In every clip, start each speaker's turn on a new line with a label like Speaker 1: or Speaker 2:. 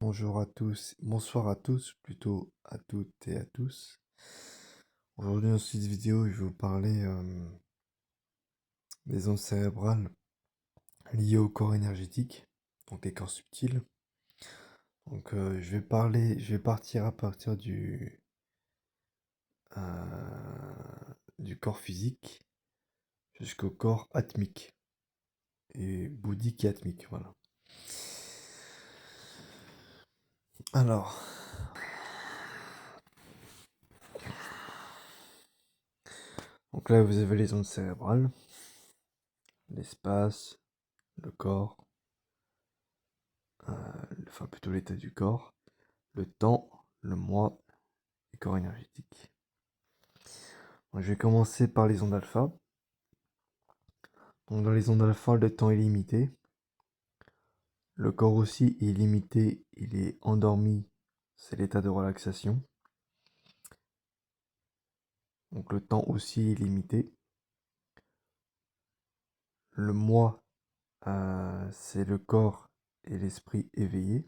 Speaker 1: Bonjour à tous, bonsoir à tous, plutôt à toutes et à tous. Aujourd'hui dans cette vidéo, je vais vous parler des ondes cérébrales liées au corps énergétique, donc les corps subtils. Donc je vais partir à partir du corps physique jusqu'au corps atmique et bouddhique et atmique, voilà. Alors, donc là vous avez les ondes cérébrales, l'espace, le corps, enfin plutôt l'état du corps, le temps, le moi, les corps énergétiques. Donc, je vais commencer par les ondes alpha. Donc dans les ondes alpha, le temps est limité. Le corps aussi est limité, il est endormi, c'est l'état de relaxation. Donc le temps aussi est limité. Le moi, c'est le corps et l'esprit éveillé.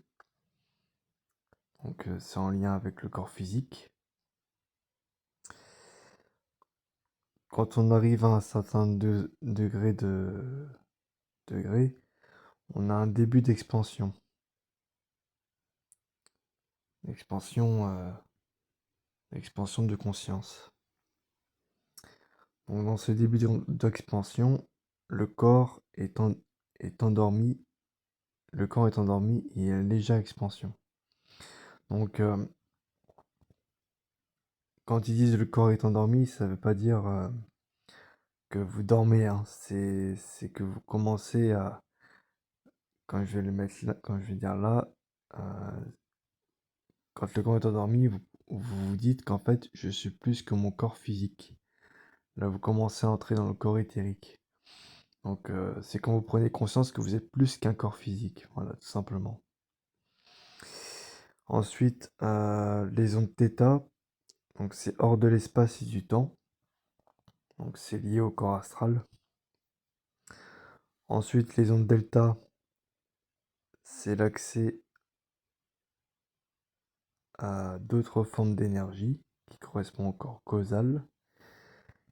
Speaker 1: Donc c'est en lien avec le corps physique. Quand on arrive à un certain degré on a un début d'expansion. Expansion de conscience. Donc dans ce début d'expansion, le corps est endormi, le corps est endormi et il y a une légère expansion. Donc quand ils disent le corps est endormi, ça veut pas dire que vous dormez, hein. C'est que vous commencez à, quand je vais le mettre là, quand je vais dire là, euh, quand le corps est endormi, vous vous dites qu'en fait je suis plus que mon corps physique. Là vous commencez à entrer dans le corps éthérique. Donc c'est quand vous prenez conscience que vous êtes plus qu'un corps physique, voilà, tout simplement. Ensuite, les ondes θ, donc c'est hors de l'espace et du temps, donc c'est lié au corps astral. Ensuite, les ondes delta, c'est l'accès à d'autres formes d'énergie qui correspondent au corps causal.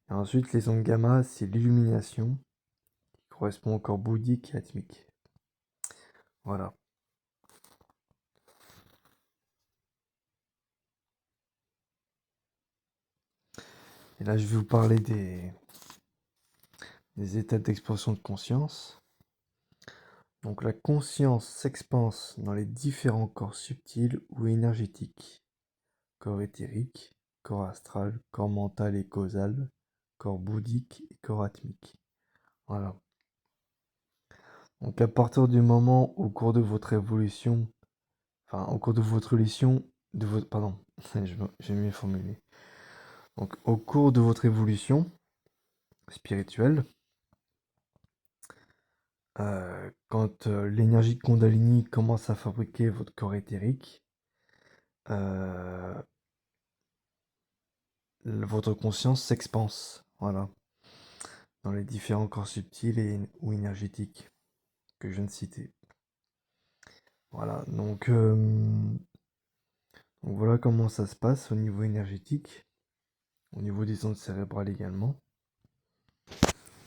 Speaker 1: Et ensuite, les ondes gamma, c'est l'illumination qui correspond au corps bouddhique et atmique. Voilà. Et là, je vais vous parler des états d'expansion de conscience. Donc la conscience s'expanse dans les différents corps subtils ou énergétiques. Corps éthérique, corps astral, corps mental et causal, corps bouddhique et corps atmique. Voilà. Donc à partir du moment au cours de votre évolution, enfin au cours de votre évolution, pardon, j'ai mieux formulé. Donc au cours de votre évolution spirituelle, quand l'énergie Kundalini commence à fabriquer votre corps éthérique, euh, votre conscience s'expanse, voilà, dans les différents corps subtils ou énergétiques que je viens de citer. Voilà, donc voilà comment ça se passe au niveau énergétique, au niveau des ondes cérébrales également.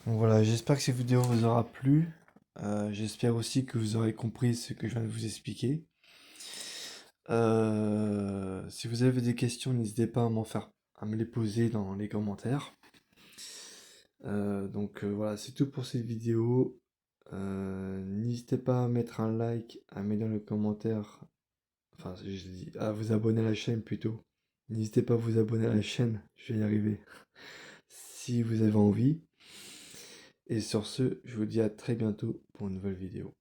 Speaker 1: Donc voilà, j'espère que cette vidéo vous aura plu. J'espère aussi que vous aurez compris ce que je viens de vous expliquer. Si vous avez des questions, n'hésitez pas à me les poser dans les commentaires. Voilà, c'est tout pour cette vidéo. N'hésitez pas à mettre un like, à mettre dans les commentaires, enfin je dis à vous abonner à la chaîne plutôt. N'hésitez pas à vous abonner à la chaîne, je vais y arriver, si vous avez envie. Et sur ce, je vous dis à très bientôt pour une nouvelle vidéo.